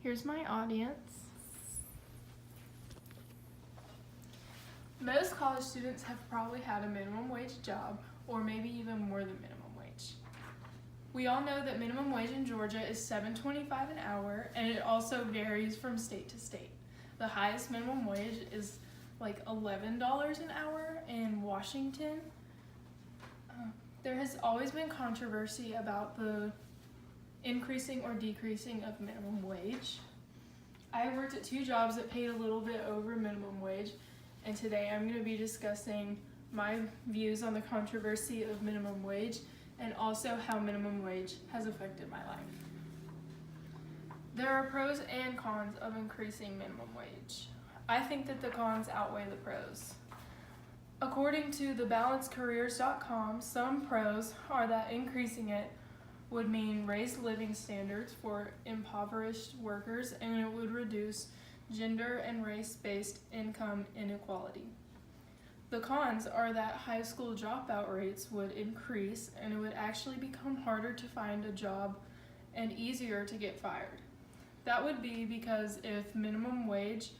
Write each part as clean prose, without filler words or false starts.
Here's my audience. Most college students have probably had a minimum wage job, or maybe even more than minimum wage. We all know that minimum wage in Georgia is $7.25 an hour, and it also varies from state to state. The highest minimum wage is like $11 an hour in Washington. There has always been controversy about the increasing or decreasing of minimum wage. I worked at 2 jobs that paid a little bit over minimum wage, and today I'm going to be discussing my views on the controversy of minimum wage and also how minimum wage has affected my life. There are pros and cons of increasing minimum wage. I think that the cons outweigh the pros. According to thebalancedcareers.com, some pros are that increasing it would mean raised living standards for impoverished workers, and it would reduce gender and race-based income inequality. The cons are that high school dropout rates would increase, and it would actually become harder to find a job and easier to get fired. That would be because if minimum wage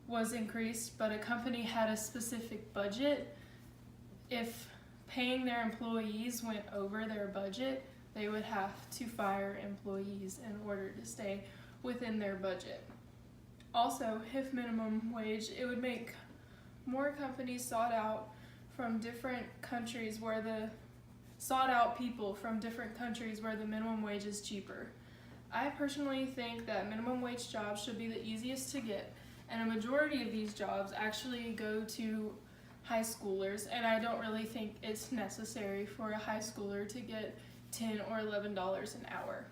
was increased, but a company had a specific budget, if paying their employees went over their budget, they would have to fire employees in order to stay within their budget. Also, if minimum wage, it would make more companies sought out people from different countries where the minimum wage is cheaper. I personally think that minimum wage jobs should be the easiest to get, and a majority of these jobs actually go to high schoolers, and I don't really think it's necessary for a high schooler to get $10 or $11 an hour.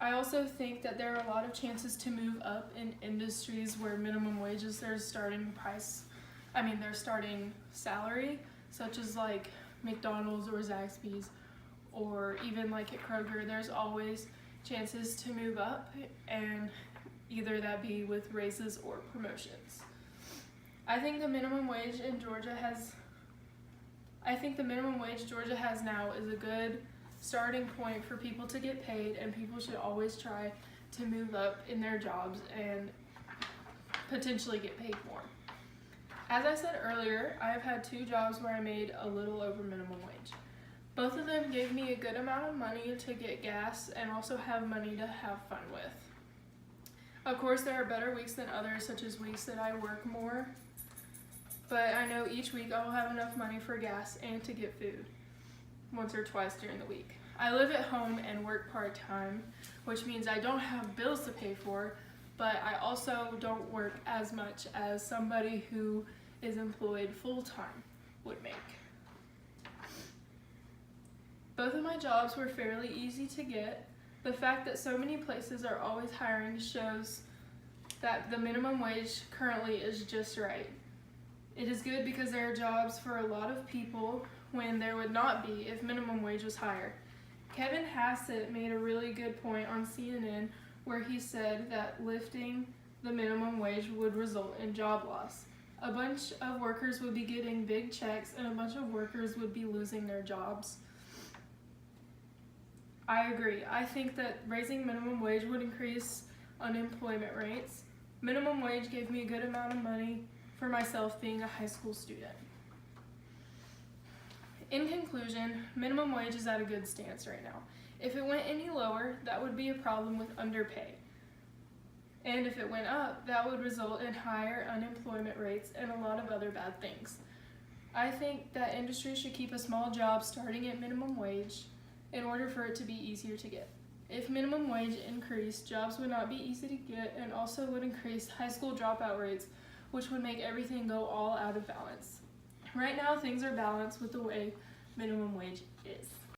I also think that there are a lot of chances to move up in industries where minimum wage is their starting salary, such as like McDonald's or Zaxby's, or even like at Kroger. There's always chances to move up, and either that be with raises or promotions. I think the minimum wage Georgia has now is a good starting point for people to get paid, and people should always try to move up in their jobs and potentially get paid more. As I said earlier, I have had 2 jobs where I made a little over minimum wage. Both of them gave me a good amount of money to get gas and also have money to have fun with. Of course, there are better weeks than others, such as weeks that I work more, but I know each week I will have enough money for gas and to get food once or twice during the week. I live at home and work part-time, which means I don't have bills to pay for, but I also don't work as much as somebody who is employed full-time would make. Both of my jobs were fairly easy to get. The fact that so many places are always hiring shows that the minimum wage currently is just right. It is good because there are jobs for a lot of people when there would not be if minimum wage was higher. Kevin Hassett made a really good point on CNN where he said that lifting the minimum wage would result in job loss. A bunch of workers would be getting big checks, and a bunch of workers would be losing their jobs. I agree. I think that raising minimum wage would increase unemployment rates. Minimum wage gave me a good amount of money for myself being a high school student. In conclusion, minimum wage is at a good stance right now. If it went any lower, that would be a problem with underpay. And if it went up, that would result in higher unemployment rates and a lot of other bad things. I think that industry should keep a small job starting at minimum wage in order for it to be easier to get. If minimum wage increased, jobs would not be easy to get, and also would increase high school dropout rates, which would make everything go all out of balance. Right now, things are balanced with the way minimum wage is.